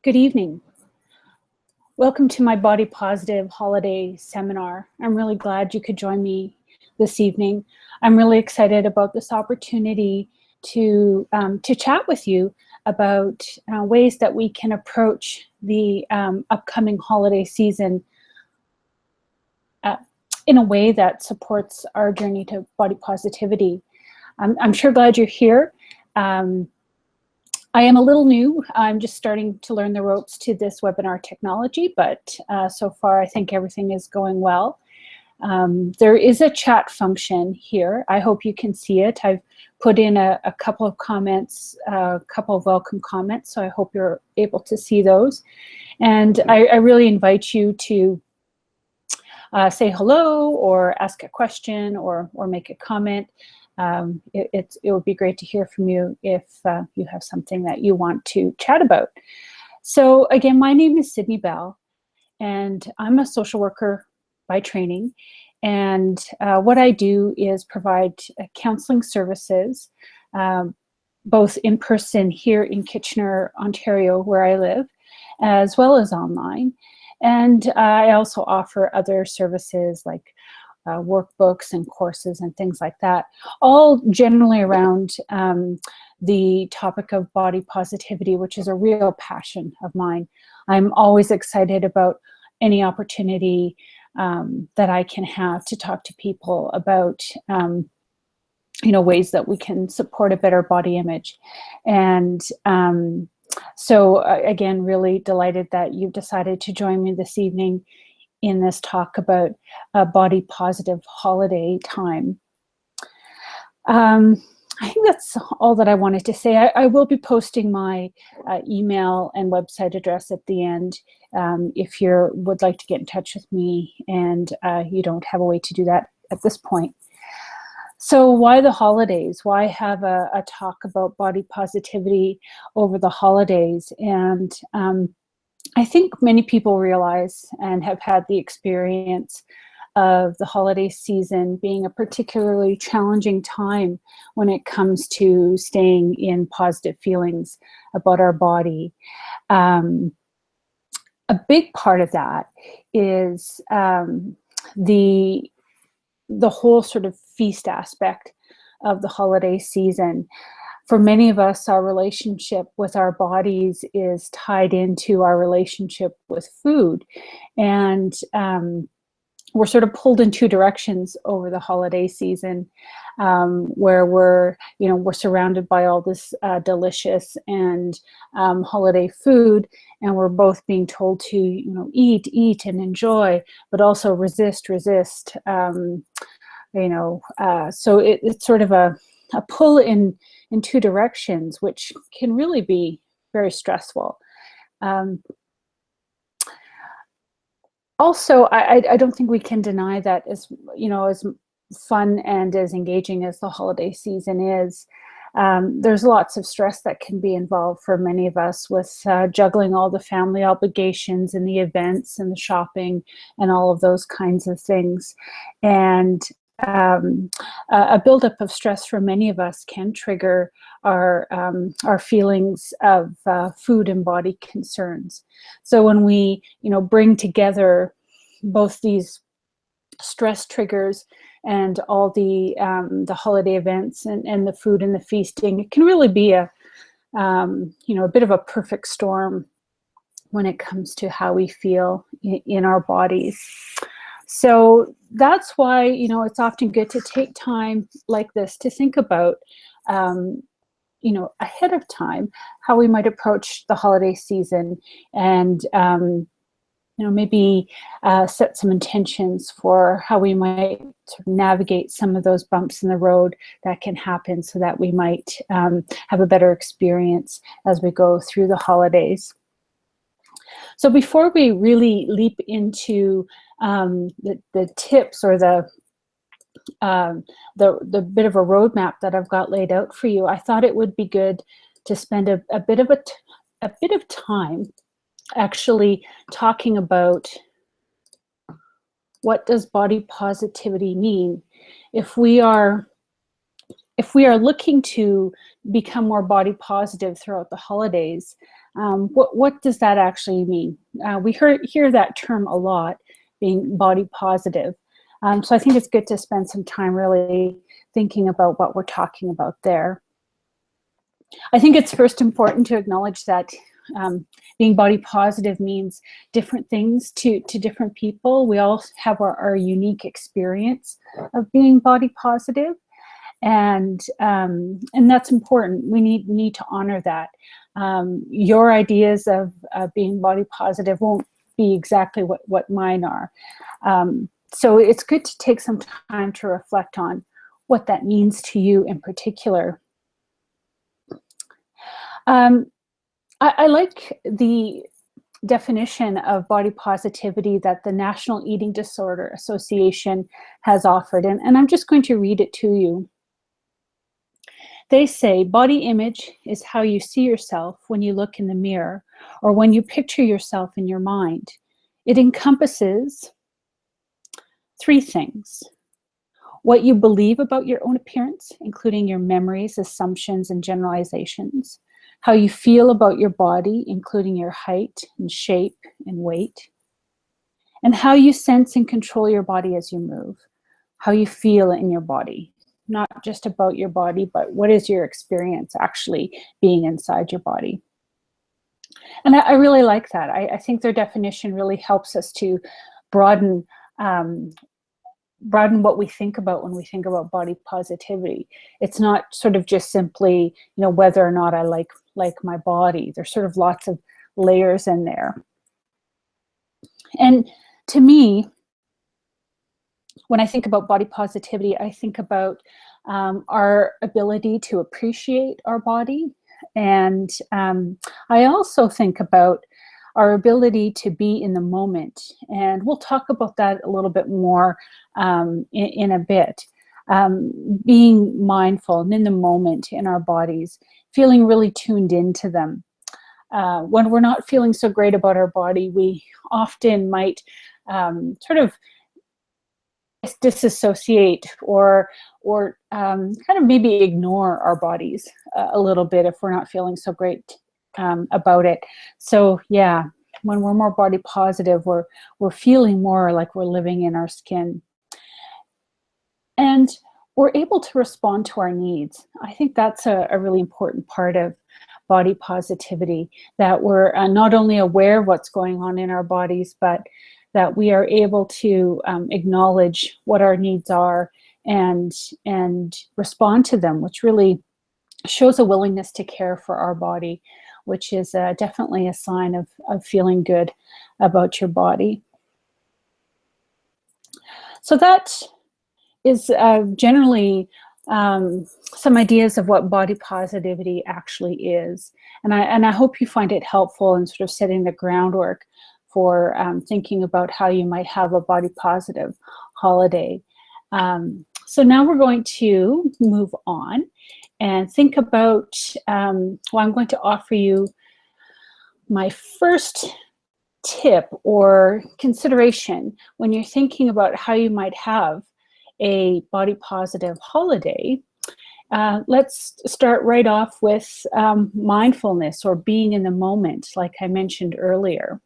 Good evening. Welcome to my Body Positive Holiday Seminar. I'm really glad you could join me this evening. I'm really excited about this opportunity to chat with you about ways that we can approach the upcoming holiday season in a way that supports our journey to body positivity. I'm sure glad you're here. I am a little new. I'm just starting to learn the ropes to this webinar technology, but so far I think everything is going well. There is a chat function here. I hope you can see it. I've put in a couple of comments, a couple of welcome comments, so I hope you're able to see those. And I really invite you to say hello or ask a question or make a comment. It would be great to hear from you if you have something that you want to chat about. So again, my name is Sydney Bell, and I'm a social worker by training. And what I do is provide counseling services, both in person here in Kitchener, Ontario, where I live, as well as online. And I also offer other services like workbooks and courses and things like that, all generally around the topic of body positivity, which is a real passion of mine. I'm always excited about any opportunity that I can have to talk to people about ways that we can support a better body image. And so again, really delighted that you've decided to join me this evening in this talk about a body positive holiday time. I think that's all that I wanted to say. I will be posting my email and website address at the end if you would like to get in touch with me and you don't have a way to do that at this point. So why the holidays? Why have a talk about body positivity over the holidays? And I think many people realize and have had the experience of the holiday season being a particularly challenging time when it comes to staying in positive feelings about our body. A big part of that is the whole sort of feast aspect of the holiday season. For many of us, our relationship with our bodies is tied into our relationship with food. And we're sort of pulled in two directions over the holiday season, where we're surrounded by all this delicious and holiday food, and we're both being told to, eat and enjoy, but also resist. So it's sort of a pull in two directions, which can really be very stressful. Also, I don't think we can deny that as fun and as engaging as the holiday season is, there's lots of stress that can be involved for many of us with juggling all the family obligations and the events and the shopping and all of those kinds of things. And a buildup of stress for many of us can trigger our feelings of food and body concerns. So when we, bring together both these stress triggers and all the holiday events and the food and the feasting, it can really be a bit of a perfect storm when it comes to how we feel in our bodies. So that's why, it's often good to take time like this to think about, ahead of time, how we might approach the holiday season and, maybe set some intentions for how we might sort of navigate some of those bumps in the road that can happen so that we might have a better experience as we go through the holidays. So before we really leap into the tips or the bit of a roadmap that I've got laid out for you, I thought it would be good to spend a bit of time actually talking about what does body positivity mean. If we are if we are looking to become more body positive throughout the holidays, what does that actually mean? We hear that term a lot, being body positive. So I think it's good to spend some time really thinking about what we're talking about there. I think it's first important to acknowledge that being body positive means different things to different people. We all have our unique experience of being body positive, and that's important. We need to honor that. Your ideas of being body positive won't be exactly what mine are. So it's good to take some time to reflect on what that means to you in particular. I like the definition of body positivity that the National Eating Disorder Association has offered, and I'm just going to read it to you. They say body image is how you see yourself when you look in the mirror or when you picture yourself in your mind. It encompasses three things: what you believe about your own appearance, including your memories, assumptions, and generalizations; how you feel about your body, including your height and shape and weight; and how you sense and control your body as you move, how you feel in your body. Not just about your body, but what is your experience actually being inside your body. And I really like that. I think their definition really helps us to broaden what we think about when we think about body positivity. It's not sort of just simply, whether or not I like my body. There's sort of lots of layers in there. And to me, when I think about body positivity, I think about our ability to appreciate our body. And I also think about our ability to be in the moment. And we'll talk about that a little bit more in a bit. Being mindful and in the moment in our bodies, feeling really tuned into them. When we're not feeling so great about our body, we often might sort of disassociate or kind of maybe ignore our bodies a little bit if we're not feeling so great about it. So yeah, when we're more body positive, we're feeling more like we're living in our skin, and we're able to respond to our needs. I think that's a really important part of body positivity, that we're not only aware of what's going on in our bodies, but that we are able to acknowledge what our needs are and respond to them, which really shows a willingness to care for our body, which is definitely a sign of feeling good about your body. So that is generally some ideas of what body positivity actually is. And I hope you find it helpful in sort of setting the groundwork for thinking about how you might have a body positive holiday. So now we're going to move on and think about, I'm going to offer you my first tip or consideration when you're thinking about how you might have a body positive holiday. Let's start right off with mindfulness, or being in the moment, like I mentioned earlier.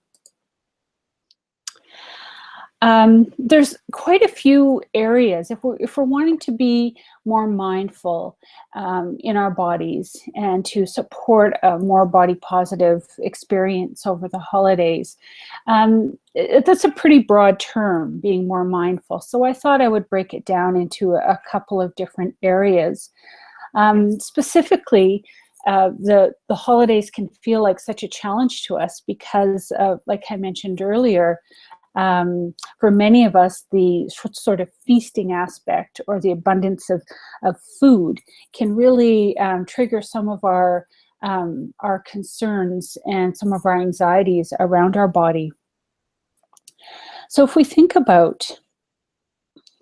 There's quite a few areas, if we're wanting to be more mindful in our bodies and to support a more body positive experience over the holidays. That's a pretty broad term, being more mindful. So I thought I would break it down into a couple of different areas. Specifically, the holidays can feel like such a challenge to us because, like I mentioned earlier, for many of us, the sort of feasting aspect or the abundance of food can really trigger some of our concerns and some of our anxieties around our body. So if we think about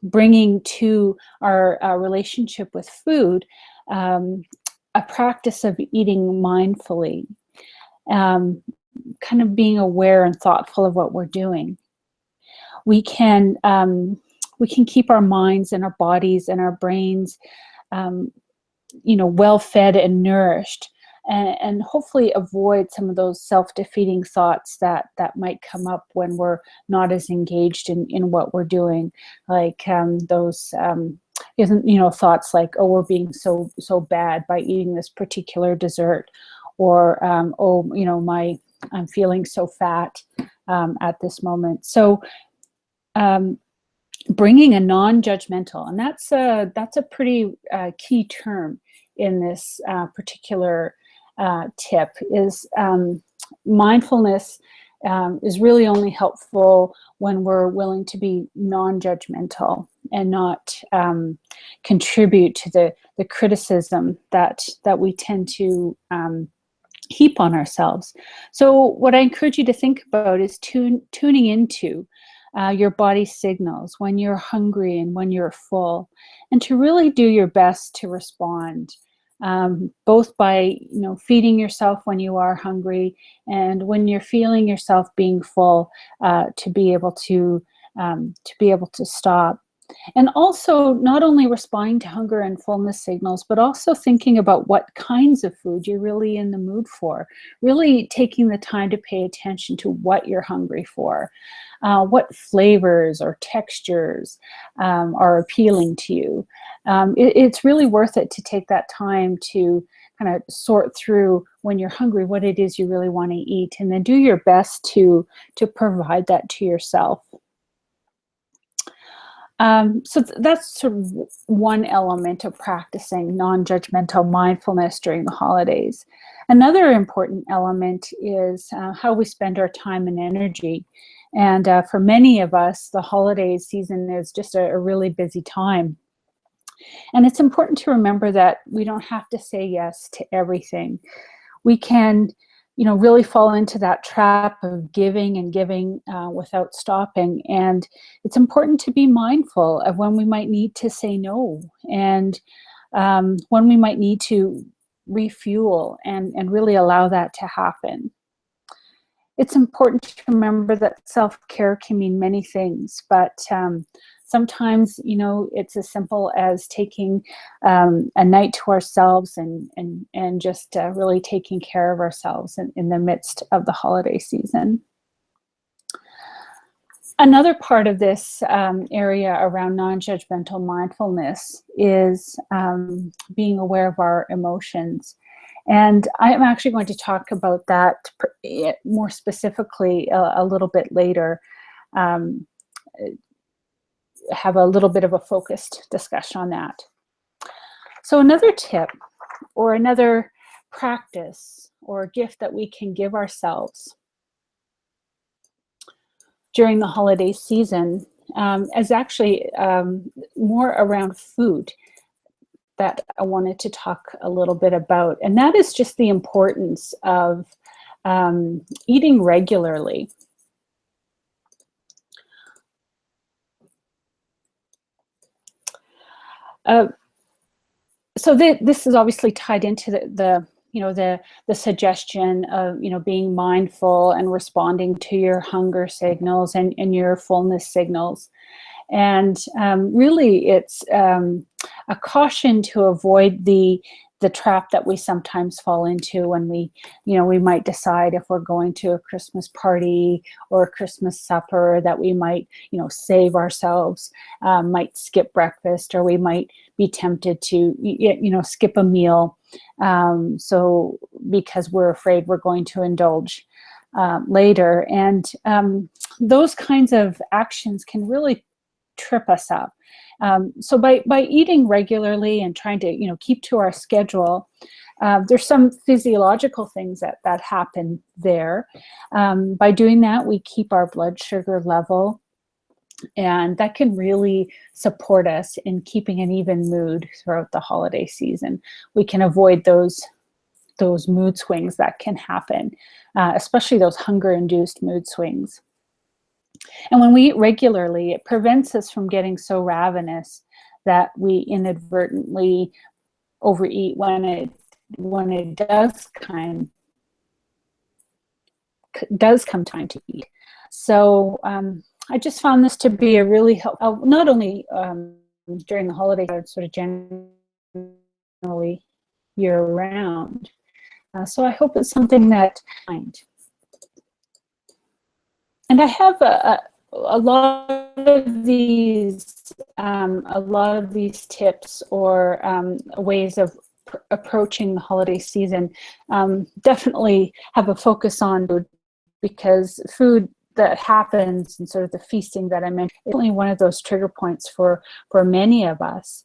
bringing to our relationship with food a practice of eating mindfully, kind of being aware and thoughtful of what we're doing, we can keep our minds and our bodies and our brains well fed and nourished, and hopefully avoid some of those self-defeating thoughts that might come up when we're not as engaged in what we're doing, like those thoughts like, oh, we're being so bad by eating this particular dessert, or I'm feeling so fat at this moment. So bringing a non-judgmental, and that's a pretty key term in this particular tip, is mindfulness is really only helpful when we're willing to be non-judgmental and not contribute to the criticism that we tend to heap on ourselves. So what I encourage you to think about is tuning into your body signals when you're hungry and when you're full, and to really do your best to respond, both by feeding yourself when you are hungry, and when you're feeling yourself being full, to be able to stop. And also not only responding to hunger and fullness signals, but also thinking about what kinds of food you're really in the mood for. Really taking the time to pay attention to what you're hungry for, what flavors or textures are appealing to you. It's really worth it to take that time to kind of sort through, when you're hungry, what it is you really want to eat, and then do your best to provide that to yourself. So that's sort of one element of practicing non-judgmental mindfulness during the holidays. Another important element is how we spend our time and energy. And for many of us, the holiday season is just a really busy time. And it's important to remember that we don't have to say yes to everything. We can really fall into that trap of giving and giving without stopping. And it's important to be mindful of when we might need to say no, and when we might need to refuel and really allow that to happen. It's important to remember that self-care can mean many things, but sometimes, it's as simple as taking a night to ourselves and just really taking care of ourselves in the midst of the holiday season. Another part of this area around non-judgmental mindfulness is being aware of our emotions. And I'm actually going to talk about that more specifically a little bit later. Have a little bit of a focused discussion on that. So another tip, or another practice or gift that we can give ourselves during the holiday season is actually more around food that I wanted to talk a little bit about. And that is just the importance of eating regularly. So this is obviously tied into the suggestion of being mindful and responding to your hunger signals and your fullness signals. And really, it's a caution to avoid the trap that we sometimes fall into when we might decide, if we're going to a Christmas party or a Christmas supper, that we might save ourselves, might skip breakfast, or we might be tempted to skip a meal, so because we're afraid we're going to indulge later. And those kinds of actions can really trip us up. So by eating regularly and trying to keep to our schedule, there's some physiological things that happen there. By doing that, we keep our blood sugar level, and that can really support us in keeping an even mood throughout the holiday season. We can avoid those mood swings that can happen, especially those hunger-induced mood swings. And when we eat regularly, it prevents us from getting so ravenous that we inadvertently overeat when it does come time to eat. So I just found this to be a really helpful, not only during the holiday, but sort of generally generally year round. So I hope it's something that I find. And I have a lot of these tips or ways of approaching the holiday season. Definitely have a focus on food, because food that happens and sort of the feasting that I mentioned is only one of those trigger points for many of us.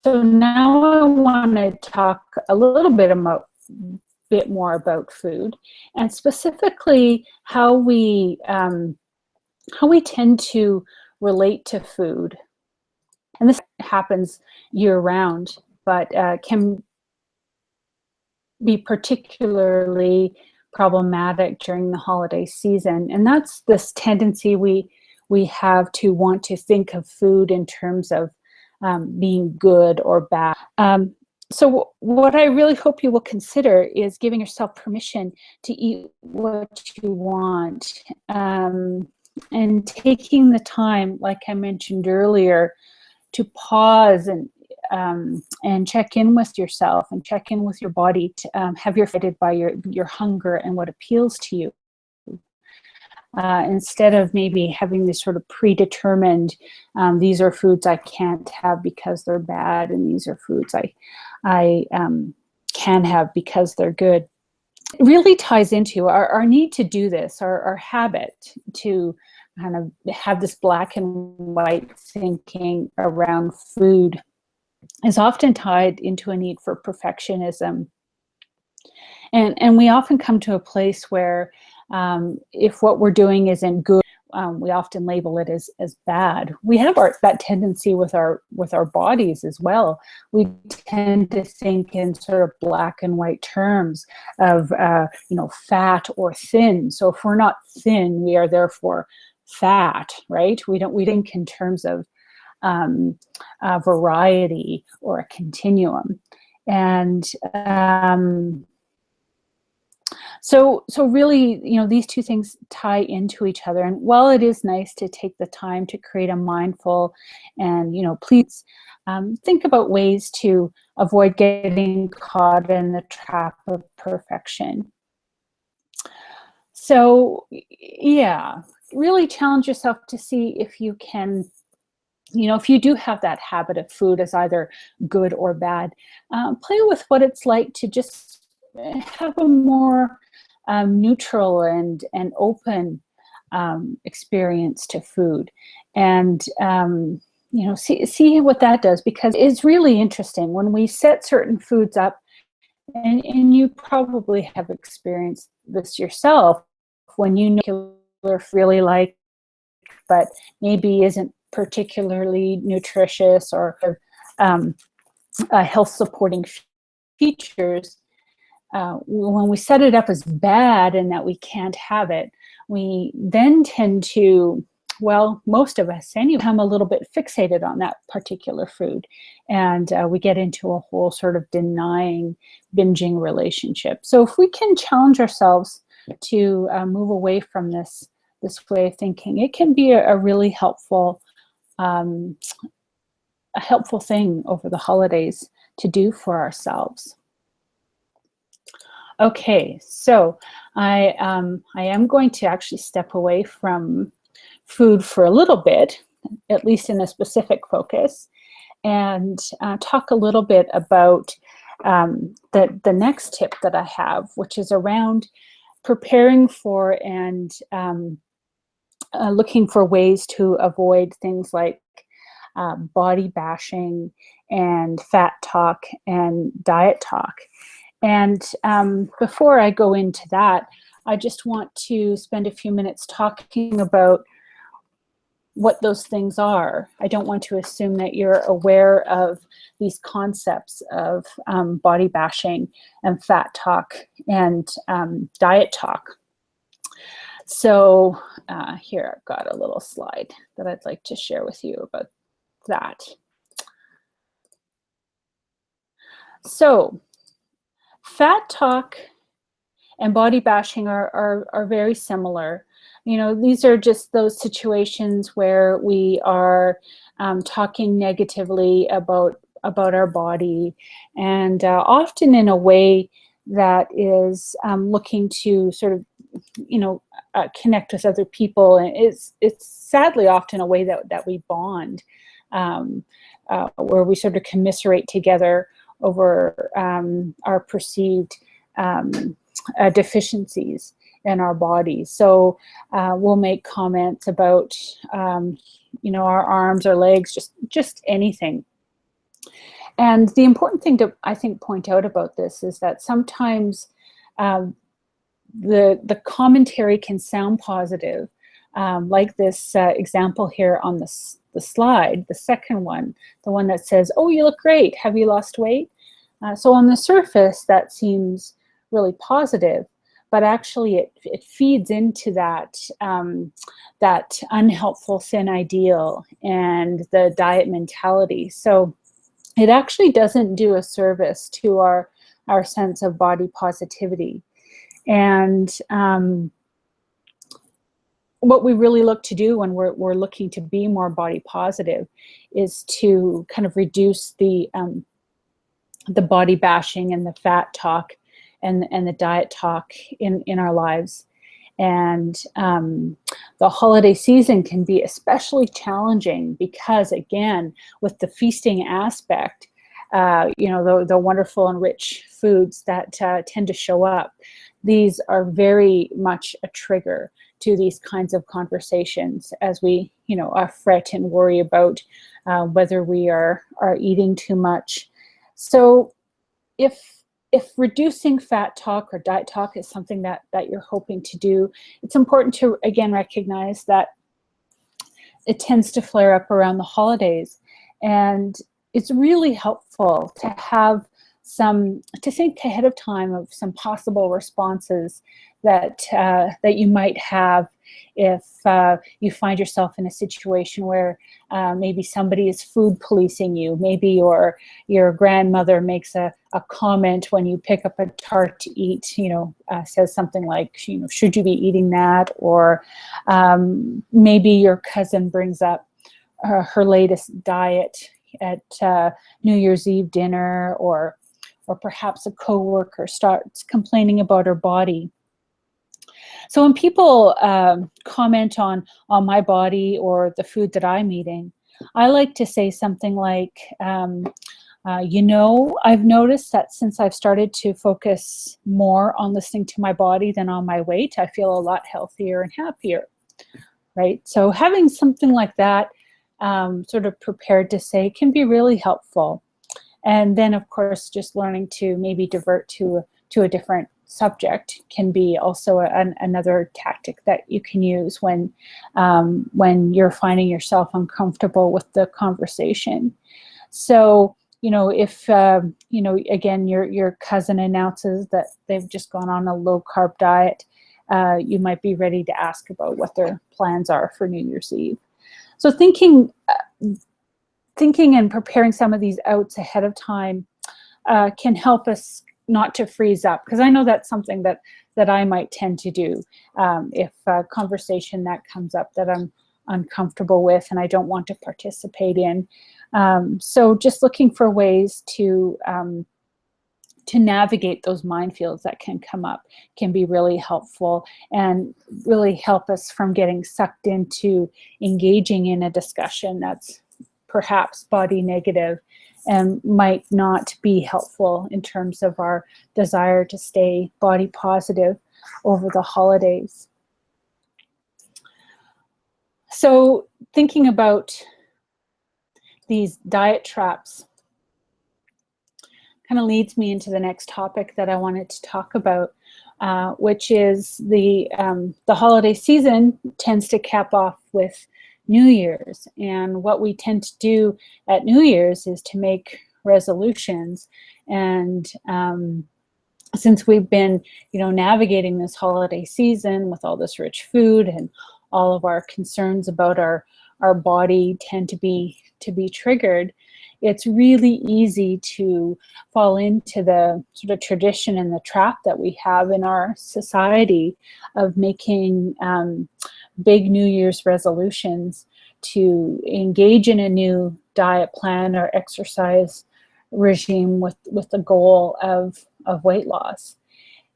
So now I want to talk a little bit more about food, and specifically how we tend to relate to food. And this happens year round, but can be particularly problematic during the holiday season. And that's this tendency we have to want to think of food in terms of being good or bad. So what I really hope you will consider is giving yourself permission to eat what you want, and taking the time, like I mentioned earlier, to pause and check in with yourself and check in with your body, to have you fed by your hunger and what appeals to you. Instead of maybe having this sort of predetermined, these are foods I can't have because they're bad, and these are foods I can have because they're good. It really ties into our need to do this, our habit to kind of have this black and white thinking around food is often tied into a need for perfectionism. And we often come to a place where if what we're doing isn't good, we often label it as bad. We have that tendency with our bodies as well. We tend to think in sort of black and white terms of fat or thin. So if we're not thin, we are therefore fat, right? We think in terms of a variety or a continuum. And so really, these two things tie into each other. And while it is nice to take the time to create a mindful and, please think about ways to avoid getting caught in the trap of perfection. So yeah, really challenge yourself to see if you can, if you do have that habit of food as either good or bad, play with what it's like to just have a more neutral and open experience to food, and see what that does, because it's really interesting when we set certain foods up, and you probably have experienced this yourself, when really like, but maybe isn't particularly nutritious or health supporting features. When we set it up as bad and that we can't have it, we then tend to, well, most of us anyway, become a little bit fixated on that particular food. And we get into a whole sort of denying, binging relationship. So if we can challenge ourselves to move away from this way of thinking, it can be a really helpful thing over the holidays to do for ourselves. Okay, so I am going to actually step away from food for a little bit, at least in a specific focus, and talk a little bit about the next tip that I have, which is around preparing for and looking for ways to avoid things like body bashing and fat talk and diet talk. And before I go into that, I just want to spend a few minutes talking about what those things are. I don't want to assume that you're aware of these concepts of body bashing and fat talk and diet talk. So here, I've got a little slide that I'd like to share with you about that. So fat talk and body bashing are very similar. These are just those situations where we are talking negatively about about our body, and often in a way that is looking to sort of, connect with other people. And it's sadly often a way that we bond, where we sort of commiserate together over our perceived deficiencies in our bodies. So we'll make comments about, our arms or legs, just anything. And the important thing to, I think, point out about this is that sometimes the commentary can sound positive, like this example here on the slide, the second one, the one that says, "Oh, you look great. Have you lost weight?" So on the surface, that seems really positive, but actually it feeds into that that unhelpful thin ideal and the diet mentality. So it actually doesn't do a service to our sense of body positivity. And what we really look to do when we're looking to be more body positive is to kind of reduce the body bashing and the fat talk and the diet talk in our lives. And the holiday season can be especially challenging because, again, with the feasting aspect, the wonderful and rich foods that tend to show up, these are very much a trigger to these kinds of conversations as we, fret and worry about whether we are eating too much. So if reducing fat talk or diet talk is something that you're hoping to do, it's important to, again, recognize that it tends to flare up around the holidays. And it's really helpful to have to think ahead of time of some possible responses that you might have if you find yourself in a situation where maybe somebody is food policing you. Maybe your grandmother makes a comment when you pick up a tart to eat, says something like, should you be eating that? Or maybe your cousin brings up her latest diet at New Year's Eve dinner, or perhaps a coworker starts complaining about her body. So when people comment on my body or the food that I'm eating, I like to say something like, I've noticed that since I've started to focus more on listening to my body than on my weight, I feel a lot healthier and happier, right? So having something like that sort of prepared to say can be really helpful. And then, of course, just learning to maybe divert to a different subject can be also another tactic that you can use when you're finding yourself uncomfortable with the conversation. So, if again, your cousin announces that they've just gone on a low-carb diet, you might be ready to ask about what their plans are for New Year's Eve. So thinking and preparing some of these outs ahead of time can help us not to freeze up, because I know that's something that I might tend to do if a conversation that comes up that I'm uncomfortable with and I don't want to participate in. So just looking for ways to navigate those minefields that can come up can be really helpful and really help us from getting sucked into engaging in a discussion that's perhaps body negative and might not be helpful in terms of our desire to stay body positive over the holidays. So thinking about these diet traps kind of leads me into the next topic that I wanted to talk about, which is the holiday season tends to cap off with New Year's. And what we tend to do at New Year's is to make resolutions. And since we've been, navigating this holiday season with all this rich food and all of our concerns about our body tend to be triggered, it's really easy to fall into the sort of tradition and the trap that we have in our society of making big New Year's resolutions to engage in a new diet plan or exercise regime with the goal of weight loss.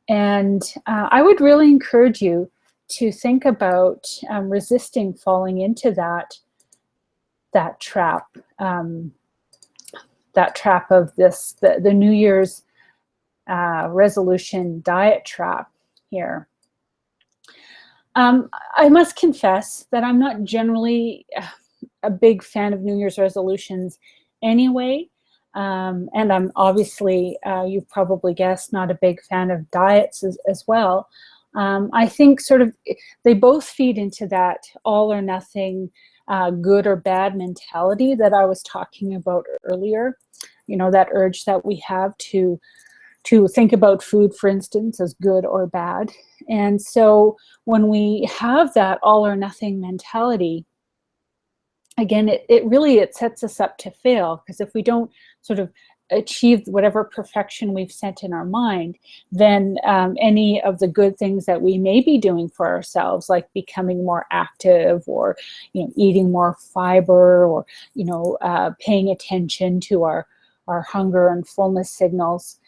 And I would really encourage you to think about resisting falling into that trap, of the New Year's resolution diet trap here. I must confess that I'm not generally a big fan of New Year's resolutions anyway. And I'm obviously, you've probably guessed, not a big fan of diets as well. I think sort of they both feed into that all or nothing, good or bad mentality that I was talking about earlier. You know, that urge that we have to think about food, for instance, as good or bad. And so when we have that all or nothing mentality, again, it sets us up to fail, because if we don't sort of achieve whatever perfection we've set in our mind, then any of the good things that we may be doing for ourselves, like becoming more active, or eating more fiber, or paying attention to our hunger and fullness signals,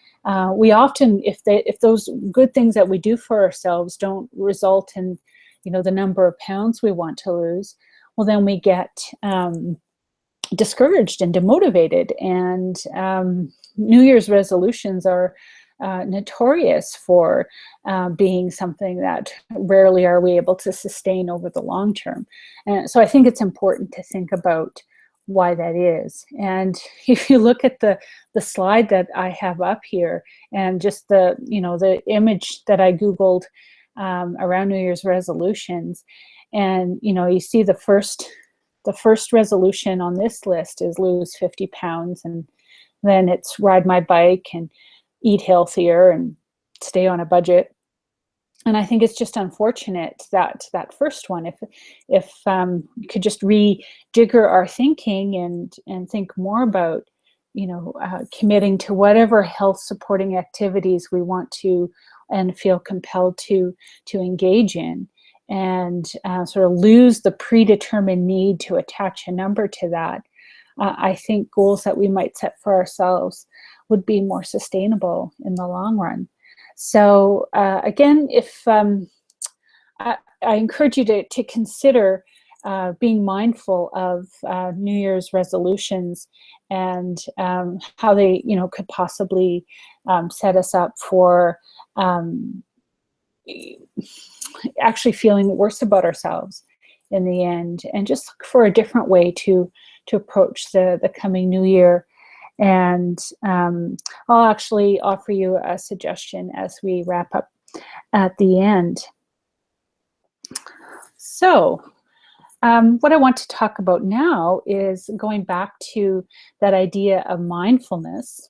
we often, if those good things that we do for ourselves don't result in the number of pounds we want to lose, well, then we get discouraged and demotivated. And New Year's resolutions are notorious for being something that rarely are we able to sustain over the long term. And so I think it's important to think about why that is. And if you look at the slide that I have up here, and just the image that I Googled around New Year's resolutions, and you see the first resolution on this list is lose 50 pounds, and then it's ride my bike and eat healthier and stay on a budget. And I think it's just unfortunate that first one, if we could just rejigger our thinking and think more about committing to whatever health supporting activities we want to and feel compelled to engage in, and sort of lose the predetermined need to attach a number to that. I think goals that we might set for ourselves would be more sustainable in the long run. So again, if I encourage you to consider being mindful of New Year's resolutions, and how they could possibly set us up for actually feeling worse about ourselves in the end, and just look for a different way to approach the coming new year. And I'll actually offer you a suggestion as we wrap up at the end. So what I want to talk about now is going back to that idea of mindfulness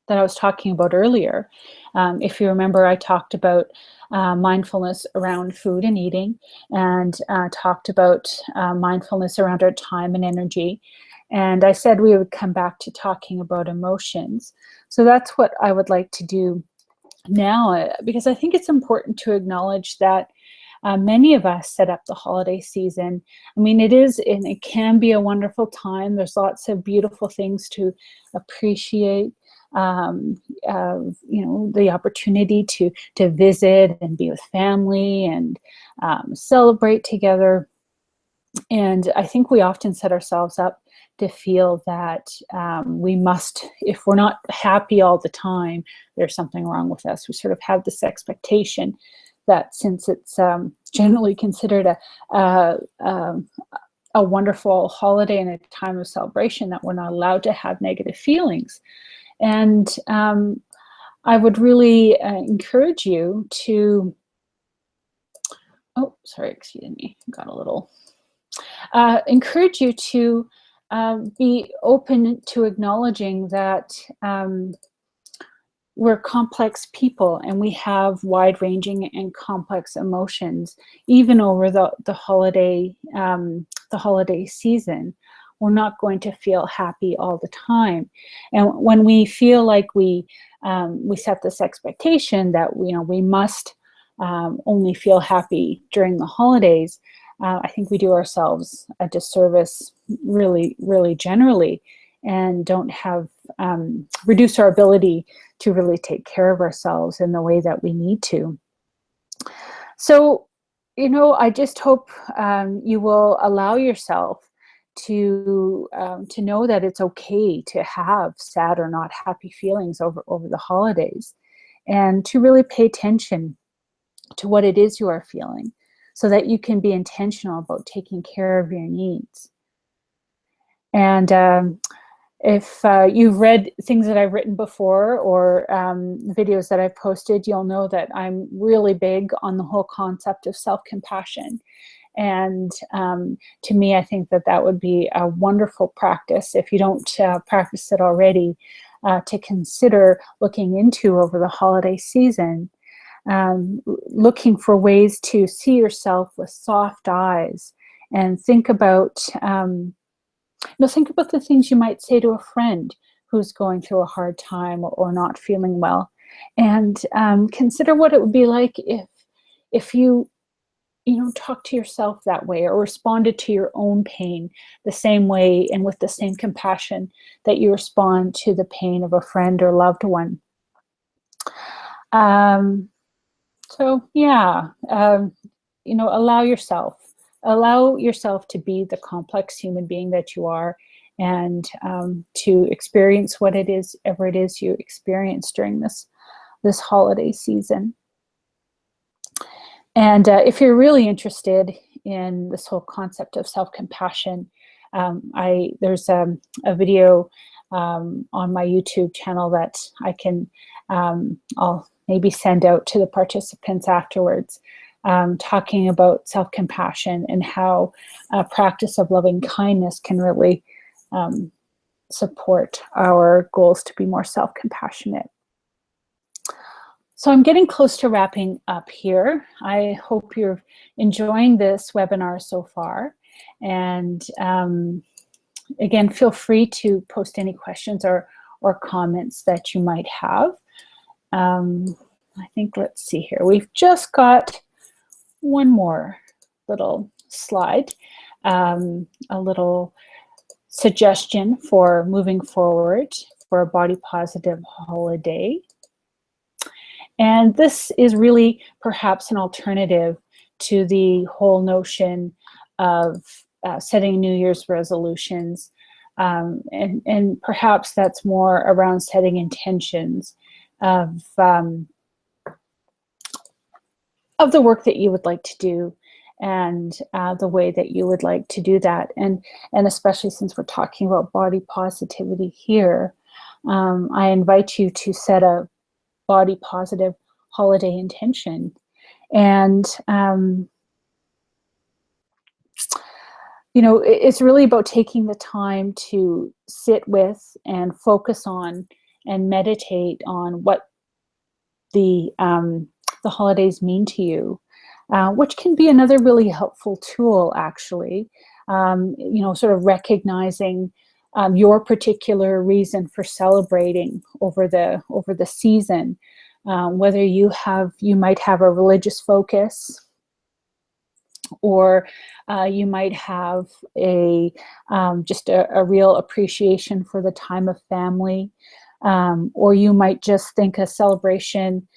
that I was talking about earlier. If you remember, I talked about mindfulness around food and eating, and talked about mindfulness around our time and energy. And I said we would come back to talking about emotions. So that's what I would like to do now, because I think it's important to acknowledge that many of us set up the holiday season. I mean, it can be a wonderful time. There's lots of beautiful things to appreciate. The opportunity to visit and be with family and celebrate together. And I think we often set ourselves up to feel that we must, if we're not happy all the time, there's something wrong with us. We sort of have this expectation that since it's generally considered a wonderful holiday and a time of celebration, that we're not allowed to have negative feelings. And I would really encourage you to, excuse me, got a little, encourage you to be open to acknowledging that we're complex people, and we have wide-ranging and complex emotions, even over the holiday season. We're not going to feel happy all the time, and when we feel like we set this expectation that we must only feel happy during the holidays, I think we do ourselves a disservice, really, really generally, and don't have reduce our ability to really take care of ourselves in the way that we need to. So, I just hope you will allow yourself to know that it's okay to have sad or not happy feelings over the holidays, and to really pay attention to what it is you are feeling, so that you can be intentional about taking care of your needs. And if you've read things that I've written before, or videos that I've posted, you'll know that I'm really big on the whole concept of self-compassion. And to me, I think that that would be a wonderful practice, if you don't practice it already, to consider looking into over the holiday season, looking for ways to see yourself with soft eyes, and think about the things you might say to a friend who's going through a hard time, or not feeling well, and consider what it would be like if you talk to yourself that way, or responded to your own pain the same way and with the same compassion that you respond to the pain of a friend or loved one. So yeah, allow yourself to be the complex human being that you are, and to experience whatever it is you experience during this holiday season. And if you're really interested in this whole concept of self-compassion, there's a video on my YouTube channel that I can I'll maybe send out to the participants afterwards, talking about self-compassion and how a practice of loving kindness can really support our goals to be more self-compassionate. So I'm getting close to wrapping up here. I hope you're enjoying this webinar so far. And again, feel free to post any questions or comments that you might have. I think, let's see here. We've just got one more little slide, a little suggestion for moving forward for a body positive holiday. And this is really perhaps an alternative to the whole notion of setting New Year's resolutions. And perhaps that's more around setting intentions of the work that you would like to do, and the way that you would like to do that. And especially since we're talking about body positivity here, I invite you to set a body positive holiday intention. And it's really about taking the time to sit with and focus on and meditate on what the holidays mean to you, which can be another really helpful tool, actually. Sort of recognizing your particular reason for celebrating over the season, whether you might have a religious focus, or you might have just a real appreciation for the time of family, or you might just think a celebration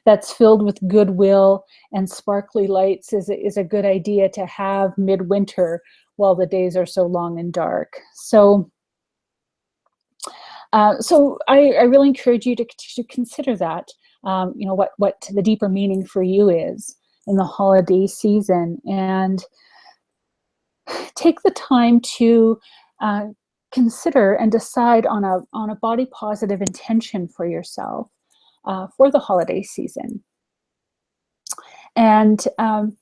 that's filled with goodwill and sparkly lights is a good idea to have midwinter while the days are so long and dark. So I really encourage you to consider that, what the deeper meaning for you is in the holiday season, and take the time to consider and decide on a body positive intention for yourself for the holiday season. And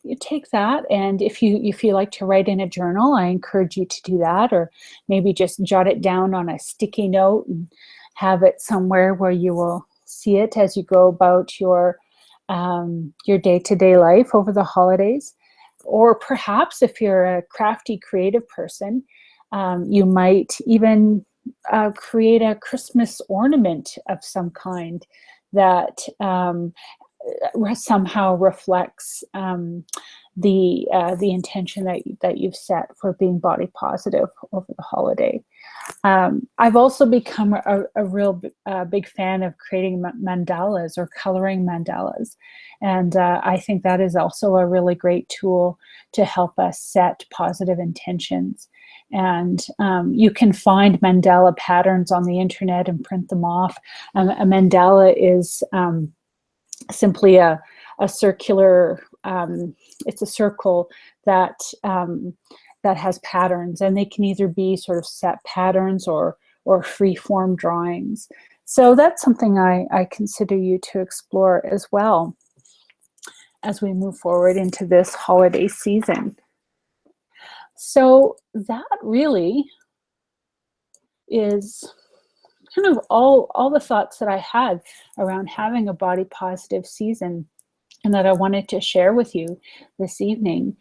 you take that, and if you like to write in a journal, I encourage you to do that, or maybe just jot it down on a sticky note and have it somewhere where you will see it as you go about your day-to-day life over the holidays. Or perhaps if you're a crafty, creative person, you might even create a Christmas ornament of some kind that somehow reflects the intention that you've set for being body positive over the holiday. I've also become a real big fan of creating mandalas or coloring mandalas. And I think that is also a really great tool to help us set positive intentions. And you can find mandala patterns on the internet and print them off. A mandala is simply a circular, it's a circle that that has patterns, and they can either be sort of set patterns or free form drawings. So that's something I consider you to explore as well as we move forward into this holiday season. So that really is kind of all the thoughts that I had around having a body positive season, and that I wanted to share with you this evening,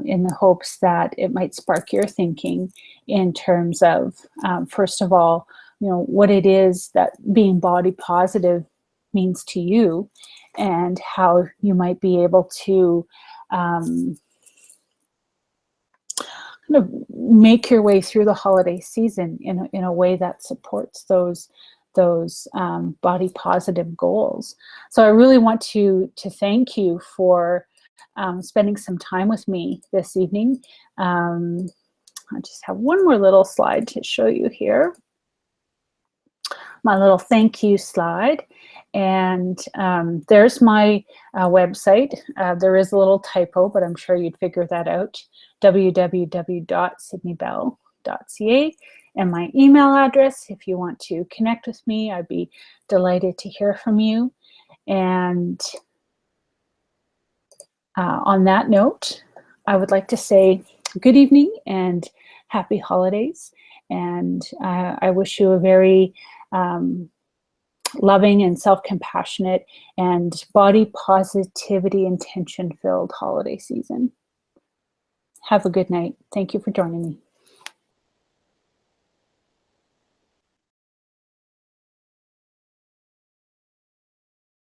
in the hopes that it might spark your thinking in terms of, first of all, what it is that being body positive means to you, and how you might be able to kind of make your way through the holiday season in a way that supports those body positive goals. So I really want to thank you for spending some time with me this evening. I just have one more little slide to show you here. My little thank you slide. And there's my website. There is a little typo, but I'm sure you'd figure that out. www.sydneybell.ca. And my email address, if you want to connect with me, I'd be delighted to hear from you. And on that note, I would like to say good evening and happy holidays. And I wish you a very loving and self-compassionate and body positivity intention-filled holiday season. Have a good night. Thank you for joining me.